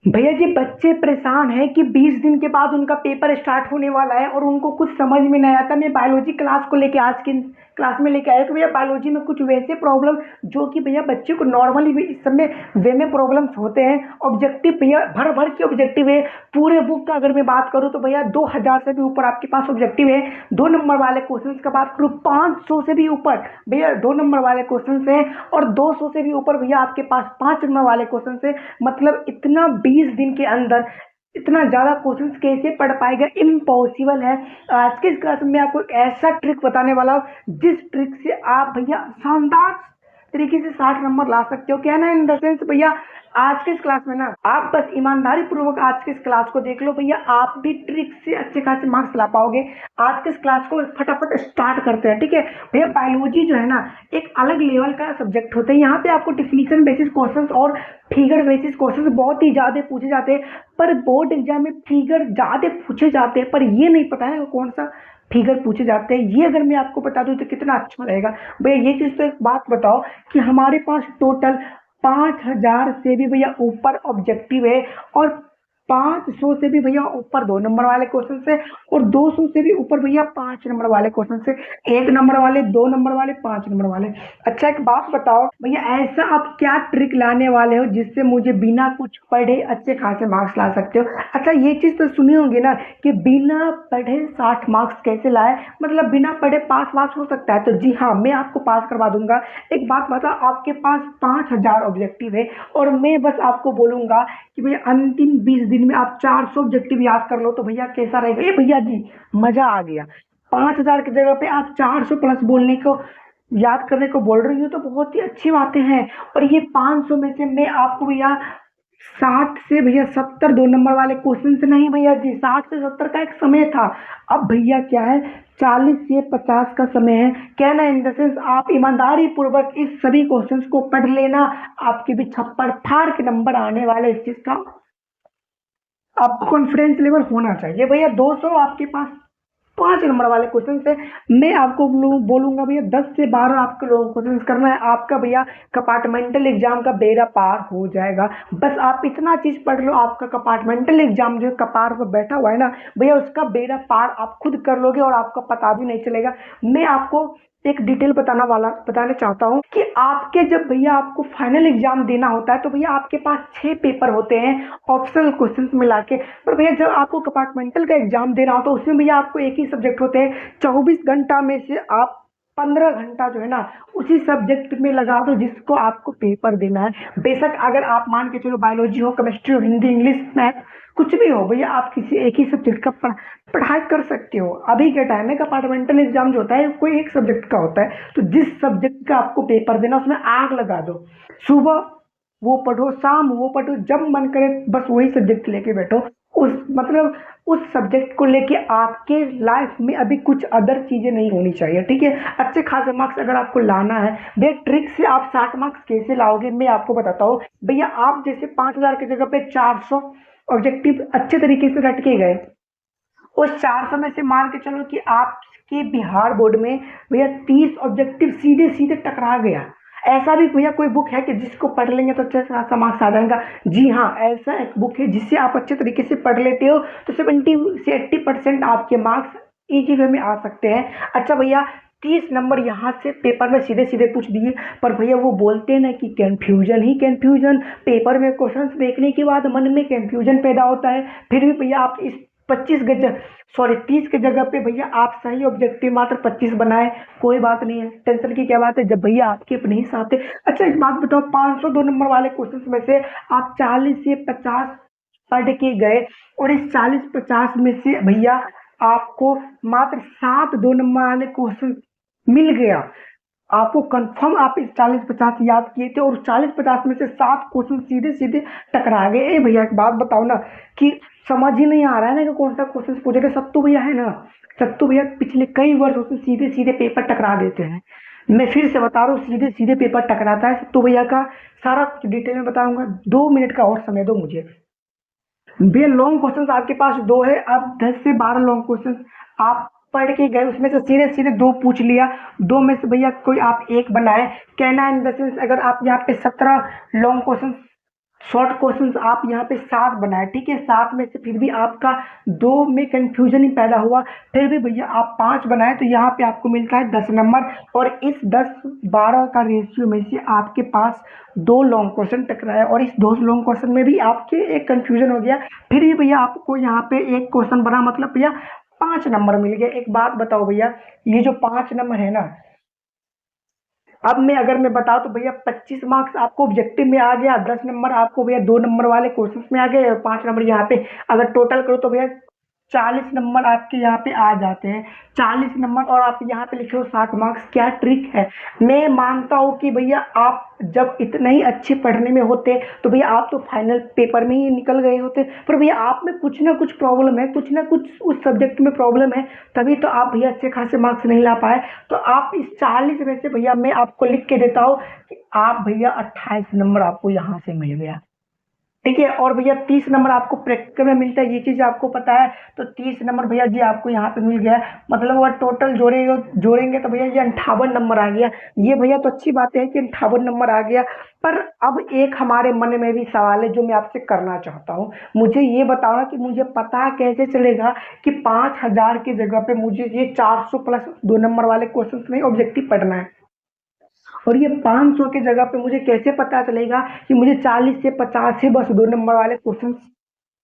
भैया जी बच्चे परेशान हैं कि 20 दिन के बाद उनका पेपर स्टार्ट होने वाला है और उनको कुछ समझ में नहीं आता। मैं बायोलॉजी क्लास को लेके आज की क्लास में लेके आया कि भैया बायोलॉजी में कुछ वैसे प्रॉब्लम जो कि भैया बच्चे को नॉर्मली भी इस समय वे में प्रॉब्लम्स होते हैं। ऑब्जेक्टिव भैया भर भर के ऑब्जेक्टिव है। पूरे बुक का अगर मैं बात करूँ तो भैया 2000 से भी ऊपर आपके पास ऑब्जेक्टिव है। 2 नंबर वाले क्वेश्चन का बात करूँ 500 से भी ऊपर भैया 2 नंबर वाले क्वेश्चन है और 200 से भी ऊपर भैया आपके पास 5 नंबर वाले क्वेश्चन है। मतलब इतना 20 दिन के अंदर इतना ज़्यादा क्वेश्चंस कैसे पढ़ पाएगा, इम्पॉसिबल है। आज के इस क्लास में आपको एक ऐसा ट्रिक बताने वाला हूँ जिस ट्रिक से आप भैया शानदार तरीके से 60 नंबर ला सकते हो। क्या ना, इन द सेंस भैया आज के इस क्लास में ना आप बस ईमानदारी पूर्वक आज के इस क्लास को देख लो भैया, आप भी ट्रिक से अच्छे खासे मार्क्स ला पाओगे। आज के इस क्लास को फटाफट स्टार्ट करते हैं, ठीक है भैया। बायोलॉजी जो है ना एक अलग लेवल का सब्जेक्ट होता है। यहाँ पे आपको डिफिनीशन बेसिस क्वेश्चंस और फिगर बेसिस क्वेश्चंस बहुत ही ज्यादा पूछे जाते हैं, पर बोर्ड एग्जाम में फिगर ज्यादा पूछे जाते हैं, पर ये नहीं पता है कौन सा फिगर पूछे जाते हैं। ये अगर मैं आपको बता दूं तो कितना अच्छा रहेगा भैया। ये चीज तो एक बात बताओ कि हमारे पास टोटल 5000 से भी भैया ऊपर ऑब्जेक्टिव है और 500 से भी भैया ऊपर 2 नंबर वाले क्वेश्चन से और 200 से भी ऊपर भैया 5 नंबर वाले क्वेश्चन से। 1 नंबर वाले, 2 नंबर वाले, 5 नंबर वाले। अच्छा एक बात बताओ भैया, ऐसा आप क्या ट्रिक लाने वाले हो जिससे मुझे बिना कुछ पढ़े अच्छे खासे मार्क्स ला सकते हो। अच्छा ये चीज तो सुनी होंगी ना कि बिना पढ़े 60 मार्क्स कैसे लाए, मतलब बिना पढ़े पास वास हो सकता है। तो जी हाँ, मैं आपको पास करवा दूंगा। एक बात बता, आपके पास 5000 ऑब्जेक्टिव है और मैं बस आपको बोलूंगा कि भैया अंतिम 20 दिन में आप 400 ऑब्जेक्टिव याद कर लो तो भैया कैसा रहेगा। ये भैया जी मजा आ गया। 5000 की जगह पे आप 400 प्लस बोलने को याद करने को बोल रही हो तो बहुत ही अच्छी बातें हैं। और ये 500 में से मैं आपको भैया 60 से भैया 70 2 नंबर वाले क्वेश्चन से नहीं भैया जी, 60 से 70 का एक समय था। अब भैया क्या है, 40 से 50 का समय है। कहना इन द सेंस आप ईमानदारी पूर्वक इस सभी क्वेश्चंस को पढ़ लेना, आपके भी छप्पर फाड़ के नंबर आने वाले। इस चीज का आपको कॉन्फिडेंस लेवल होना चाहिए भैया। 200 आपके पास 5 नंबर वाले क्वेश्चन से मैं आपको बोलूंगा भैया 10 से 12 आपके लोगों को क्वेश्चन करना है। आपका भैया कंपार्टमेंटल एग्जाम का बेड़ा पार हो जाएगा। बस आप इतना चीज पढ़ लो, आपका कंपार्टमेंटल एग्जाम जो कपार पर बैठा हुआ है ना भैया, उसका बेड़ा पार आप खुद कर लोगे और आपका पता भी नहीं चलेगा। मैं आपको एक डिटेल बताना चाहता हूँ कि आपके जब भैया आपको फाइनल एग्जाम देना होता है तो भैया आपके पास 6 पेपर होते हैं ऑप्शनल क्वेश्चंस मिला के। पर भैया जब आपको कंपार्टमेंटल का एग्जाम देना हो तो उसमें भैया आपको एक ही सब्जेक्ट होते हैं। 24 घंटा में से आप 15 घंटा जो है ना उसी सब्जेक्ट में लगा दो जिसको आपको पेपर देना है। बेशक अगर आप मान के चलो बायोलॉजी हो, केमिस्ट्री हो, हिंदी, इंग्लिश, मैथ, कुछ भी हो भैया, आप किसी एक ही सब्जेक्ट का पढ़ाई कर सकते हो। अभी के टाइम में कंपार्टमेंटल एग्जाम जो होता है कोई एक सब्जेक्ट का होता है, तो जिस सब्जेक्ट का आपको पेपर देना उसमें आग लगा दो। सुबह वो पढ़ो, शाम वो पढ़ो, जब मन करे बस वही सब्जेक्ट लेके बैठो। उस मतलब उस सब्जेक्ट को लेके आपके लाइफ में अभी कुछ अदर चीजें नहीं होनी चाहिए, ठीक है। अच्छे खासे मार्क्स अगर आपको लाना है भैया, ट्रिक से आप 60 मार्क्स कैसे लाओगे मैं आपको बताता हूँ भैया। आप जैसे 5000 की जगह पे 400 ऑब्जेक्टिव अच्छे तरीके से रट के गए, उस 400 में से मान के चलो कि आपके बिहार बोर्ड में भैया 30 ऑब्जेक्टिव सीधे सीधे टकरा गया। ऐसा भी भैया कोई बुक है कि जिसको पढ़ लेंगे तो अच्छे खासा मार्क्स आ जाएगा। जी हाँ, ऐसा एक बुक है जिससे आप अच्छे तरीके से पढ़ लेते हो तो 70 से 80% आपके मार्क्स इजी वे में आ सकते हैं। अच्छा भैया 30 नंबर यहाँ से पेपर में सीधे सीधे पूछ दिए, पर भैया वो बोलते हैं ना कि कंफ्यूजन ही कंफ्यूजन। पेपर में क्वेश्चंस देखने के बाद मन में कंफ्यूजन पैदा होता है। फिर भी भैया आप इस 30 की जगह पे भैया आप सही ऑब्जेक्टिव मात्र 25 बनाए, कोई बात नहीं है, टेंशन की क्या बात है जब भैया आपके अपने ही साथ है। अच्छा एक बात बताओ, 502 नंबर वाले क्वेश्चन में से आप 40 से 50 पढ़ के गए और इस 40-50 में से भैया आपको मात्र 7 2 नंबर वाले क्वेश्चन मिल गया। आपको कंफर्म आप इस 40-50 याद किए थे और 40-50 में से 7 क्वेश्चन सीधे सीधे टकरा गए। ए भैया एक बात बताओ ना कि समझ ही नहीं आ रहा है ना कि कौन सा क्वेश्चन पूछेगा। सत्तू भैया है ना, सत्तू भैया पिछले कई वर्षों से सीधे सीधे पेपर टकरा देते हैं। मैं फिर से बता रहा हूँ, सीधे सीधे पेपर टकराता है सत्तू भैया का। सारा कुछ डिटेल में बताऊंगा, 2 मिनट का और समय दो मुझे भैया। लॉन्ग क्वेश्चन आपके पास दो है, आप 10 से 12 लॉन्ग क्वेश्चन आप पढ़ के गए, उसमें से सीधे सीधे 2 पूछ लिया। 2 में से भैया कोई आप एक बनाए। कहना इन द सेंस अगर आप यहाँ पे 17 लॉन्ग क्वेश्चन शॉर्ट क्वेश्चंस आप यहाँ पे 7 बनाए, ठीक है, 7 में से फिर भी आपका 2 में कंफ्यूजन ही पैदा हुआ, फिर भी भैया आप 5 बनाए, तो यहाँ पे आपको मिलता है 10 नंबर। और इस 10-12 का रेशियो में से आपके पास 2 लॉन्ग क्वेश्चन टकराया, और इस 2 लॉन्ग क्वेश्चन में भी आपके एक कंफ्यूजन हो गया, फिर भी भैया आपको यहाँ पे एक क्वेश्चन बना, मतलब भैया 5 नंबर मिल गया। एक बात बताओ भैया, ये जो 5 नंबर है ना, अब अगर मैं बताऊं तो भैया 25 मार्क्स आपको ऑब्जेक्टिव में आ गया, 10 नंबर आपको भैया 2 नंबर वाले क्वेश्चंस में आ गए, और 5 नंबर यहाँ पे अगर टोटल करो तो भैया 40 नंबर आपके यहाँ पे आ जाते हैं। 40 नंबर और आप यहाँ पे लिखे हो 60 मार्क्स। क्या ट्रिक है? मैं मानता हूँ कि भैया आप जब इतने ही अच्छे पढ़ने में होते तो भैया आप तो फाइनल पेपर में ही निकल गए होते, पर भैया आप में कुछ ना कुछ प्रॉब्लम है, कुछ ना कुछ उस सब्जेक्ट में प्रॉब्लम है, तभी तो आप भैया अच्छे खासे मार्क्स नहीं ला पाए। तो आप इस 40 में से भैया मैं आपको लिख के देता हूँ कि आप भैया 28 नंबर आपको यहाँ से मिल गया, ठीक है। और भैया 30 नंबर आपको प्रैक्टिकल में मिलता है, ये चीज़ आपको पता है, तो 30 नंबर भैया जी आपको यहाँ पे मिल गया। मतलब अगर टोटल जोड़ेंगे तो भैया ये 58 नंबर आ गया। ये भैया तो अच्छी बात है कि 58 नंबर आ गया, पर अब एक हमारे मन में भी सवाल है जो मैं आपसे करना चाहता हूँ। मुझे ये बताओ ना कि मुझे पता कैसे चलेगा कि 5000 की जगह पे मुझे ये 400 प्लस 2 नंबर वाले क्वेश्चन नहीं ऑब्जेक्टिव पढ़ना है, और ये 500 की जगह पे मुझे कैसे पता चलेगा कि मुझे 40 से 50 से बस 2 नंबर वाले क्वेश्चन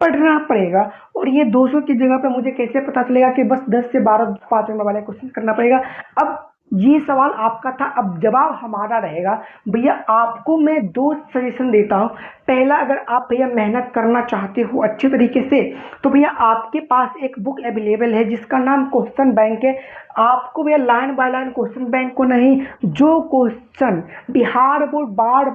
पढ़ना पड़ेगा, और ये 200 की जगह पे मुझे कैसे पता चलेगा कि बस 10 से 12 5 नंबर वाले क्वेश्चन करना पड़ेगा। अब ये सवाल आपका था, अब जवाब हमारा रहेगा। भैया आपको मैं 2 सजेशन देता हूँ। पहला, अगर आप भैया मेहनत करना चाहते हो अच्छे तरीके से, तो भैया आपके पास एक बुक अवेलेबल है जिसका नाम क्वेश्चन बैंक है। आपको भैया line by line question bank को नहीं, जो क्वेश्चन बिहार बोर्ड बार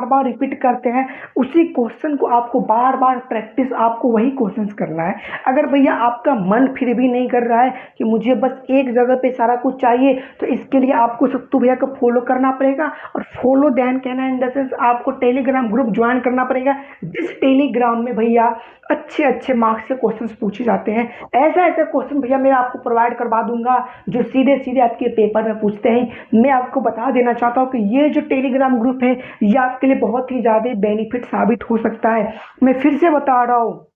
बार रिपीट करते हैं उसी क्वेश्चन को आपको बार बार प्रैक्टिस, आपको वही क्वेश्चन करना है। अगर भैया आपका मन फिर भी नहीं कर रहा है कि मुझे बस एक जगह पे सारा कुछ चाहिए, तो इसके लिए आपको सत्तू भैया को फॉलो करना पड़ेगा, और फॉलो दैन कहना इन द सेंस आपको टेलीग्राम ग्रुप ज्वाइन करना पड़ेगा, जिस टेलीग्राम में भैया अच्छे अच्छे मार्क्स से क्वेश्चंस पूछे जाते हैं। ऐसा ऐसा क्वेश्चन भैया मैं आपको प्रोवाइड करवा दूंगा जो सीधे सीधे आपके पेपर में पूछते हैं। मैं आपको बता देना चाहता हूँ कि ये जो टेलीग्राम ग्रुप है ये आपके लिए बहुत ही ज़्यादा बेनिफिट साबित हो सकता है। मैं फिर से बता रहा हूँ,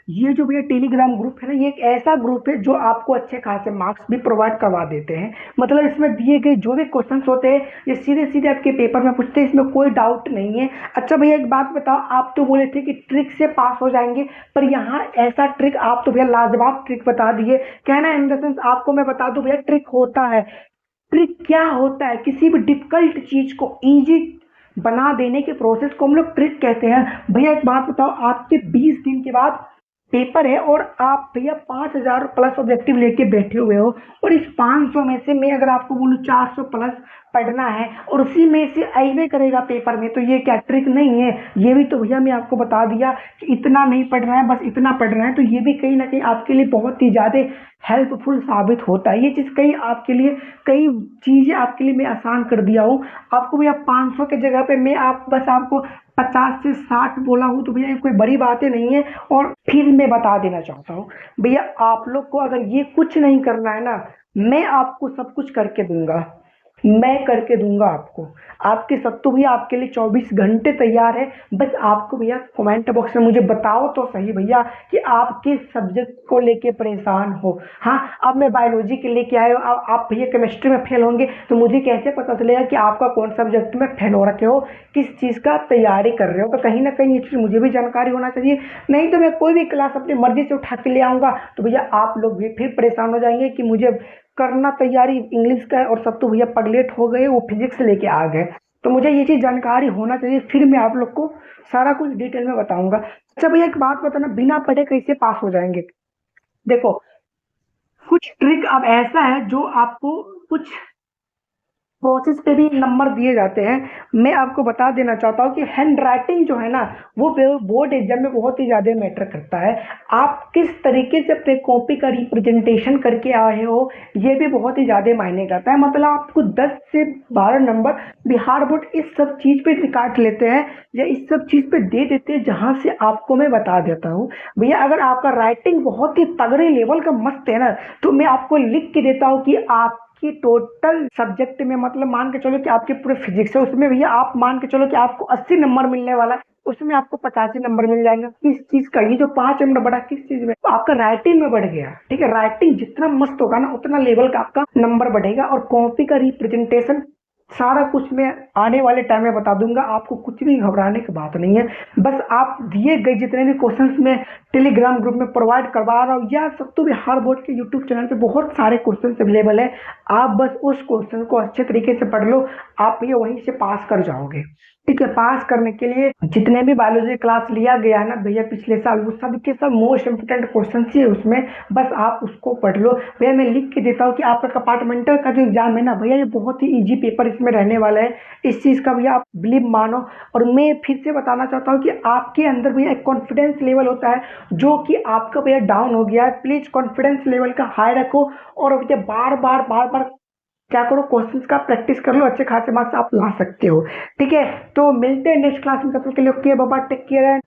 ये जो भैया टेलीग्राम ग्रुप है ना, ये एक ऐसा ग्रुप है जो आपको अच्छे खासे मार्क्स भी प्रोवाइड करवा देते हैं। मतलब इसमें दिए गए जो भी क्वेश्चंस होते हैं ये सीधे सीधे आपके पेपर में पूछते हैं, इसमें कोई डाउट नहीं है। अच्छा भैया एक बात बताओ, आप तो बोले थे कि ट्रिक से पास हो जाएंगे, पर यहाँ ऐसा ट्रिक आप तो भैया लाजवाब ट्रिक बता दिए। कहना इन द सेंस आपको मैं बता दूं भैया ट्रिक होता है। ट्रिक क्या होता है? किसी भी डिफिकल्ट चीज को इजी बना देने के प्रोसेस को हम लोग ट्रिक कहते हैं। भैया एक बात बताओ, आपके 20 दिन के बाद पेपर है और आप भैया 5000 प्लस ऑब्जेक्टिव लेके बैठे हुए हो, और इस 500 में से मैं अगर आपको बोलूँ 400 प्लस पढ़ना है और उसी में से आईवे करेगा पेपर में, तो ये क्या ट्रिक नहीं है? ये भी तो भैया मैं आपको बता दिया कि इतना नहीं पढ़ना है, बस इतना पढ़ना है, तो ये भी कहीं ना कहीं आपके लिए बहुत ही ज़्यादा हेल्पफुल साबित होता है। ये चीज़ कई आपके लिए कई चीज़ें आपके लिए मैं आसान कर दिया हूँ। आपको भैया 500 के जगह पे मैं बस आपको 50 से 60 बोला हूँ, तो भैया ये कोई बड़ी बातें नहीं है। और फिर मैं बता देना चाहता हूँ भैया, आप लोग को अगर ये कुछ नहीं करना है ना, मैं आपको सब कुछ करके दूंगा, मैं करके दूंगा आपको। आपके सत्तू भैया आपके लिए 24 घंटे तैयार है। बस आपको भैया कमेंट बॉक्स में मुझे बताओ तो सही भैया कि आप किस सब्जेक्ट को लेके परेशान हो। हाँ, अब मैं बायोलॉजी के लेके आए हो, अब आप भैया केमिस्ट्री में फेल होंगे, तो मुझे कैसे पता चलेगा कि आपका कौन सब्जेक्ट में फेल हो रखे हो, किस चीज़ का तैयारी कर रहे हो? तो कहीं ना कहीं ये चीज़ मुझे भी जानकारी होना चाहिए, नहीं तो मैं कोई भी क्लास अपनी मर्जी से उठा के ले आऊँगा, तो भैया आप लोग भी फिर परेशान हो जाएंगे कि मुझे करना तैयारी इंग्लिश का है और सत्तू भैया पगलेट हो गए, वो फिजिक्स लेके आ गए। तो मुझे ये चीज़ जानकारी होना चाहिए, फिर मैं आप लोग को सारा कुछ डिटेल में बताऊंगा। अच्छा भैया एक बात बताना, बिना पढ़े कैसे पास हो जाएंगे? देखो, कुछ ट्रिक अब ऐसा है जो आपको कुछ प्रोसेस पे भी नंबर दिए जाते हैं। मैं आपको बता देना चाहता हूँ कि हैंड राइटिंग जो है ना, वो बोर्ड एग्जाम में बहुत ही ज़्यादा मैटर करता है। आप किस तरीके से अपने कॉपी का रिप्रेजेंटेशन करके आए हो, ये भी बहुत ही ज़्यादा मायने करता है। मतलब आपको 10 से 12 नंबर बिहार बोर्ड इस सब चीज़ पे काट लेते हैं या इस सब चीज़ पे दे देते हैं, जहाँ से आपको मैं बता देता हूँ भैया, अगर आपका राइटिंग बहुत ही तगड़े लेवल का मस्त है ना, तो मैं आपको लिख के देता हूँ कि आप कि टोटल सब्जेक्ट में, मतलब मान के चलो कि आपके पूरे फिजिक्स है उसमें भैया आप मान के चलो कि आपको 80 नंबर मिलने वाला है, उसमें आपको 85 नंबर मिल जाएंगे। किस चीज का? ये जो 5 नंबर बढ़ा किस चीज में? तो आपका राइटिंग में बढ़ गया। ठीक है, राइटिंग जितना मस्त होगा ना उतना लेवल का आपका नंबर बढ़ेगा। और कॉपी का रिप्रेजेंटेशन सारा कुछ मैं आने वाले टाइम में बता दूंगा, आपको कुछ भी घबराने की बात नहीं है। बस आप दिए गए जितने भी क्वेश्चंस मैं टेलीग्राम ग्रुप में प्रोवाइड करवा रहा हूँ या सब तो बिहार बोर्ड के यूट्यूब चैनल पे बहुत सारे क्वेश्चन अवेलेबल है। आप बस उस क्वेश्चन को अच्छे तरीके से पढ़ लो, आप ये वहीं से पास कर जाओगे। ठीक है, पास करने के लिए जितने भी बायोलॉजी क्लास लिया गया है ना भैया पिछले साल, वो सब के सब मोस्ट इंपोर्टेंट क्वेश्चन ही है उसमें, बस आप उसको पढ़ लो। भैया मैं लिख के देता हूँ कि आपका कंपार्टमेंटल का जो एग्जाम है ना भैया, ये बहुत ही इजी पेपर इसमें रहने वाला है, इस चीज़ का भैया आप बिलीव मानो। और मैं फिर से बताना चाहता हूँ कि आपके अंदर भैया एक कॉन्फिडेंस लेवल होता है जो कि आपका भैया डाउन हो गया है। प्लीज़ कॉन्फिडेंस लेवल का हाई रखो और भैया बार बार क्या करो, क्वेश्चंस का प्रैक्टिस कर लो, अच्छे खासे मार्क्स आप ला सकते हो। ठीक है, तो मिलते हैं नेक्स्ट क्लास में, तब तक के लिए ओके बाबा, टेक केयर।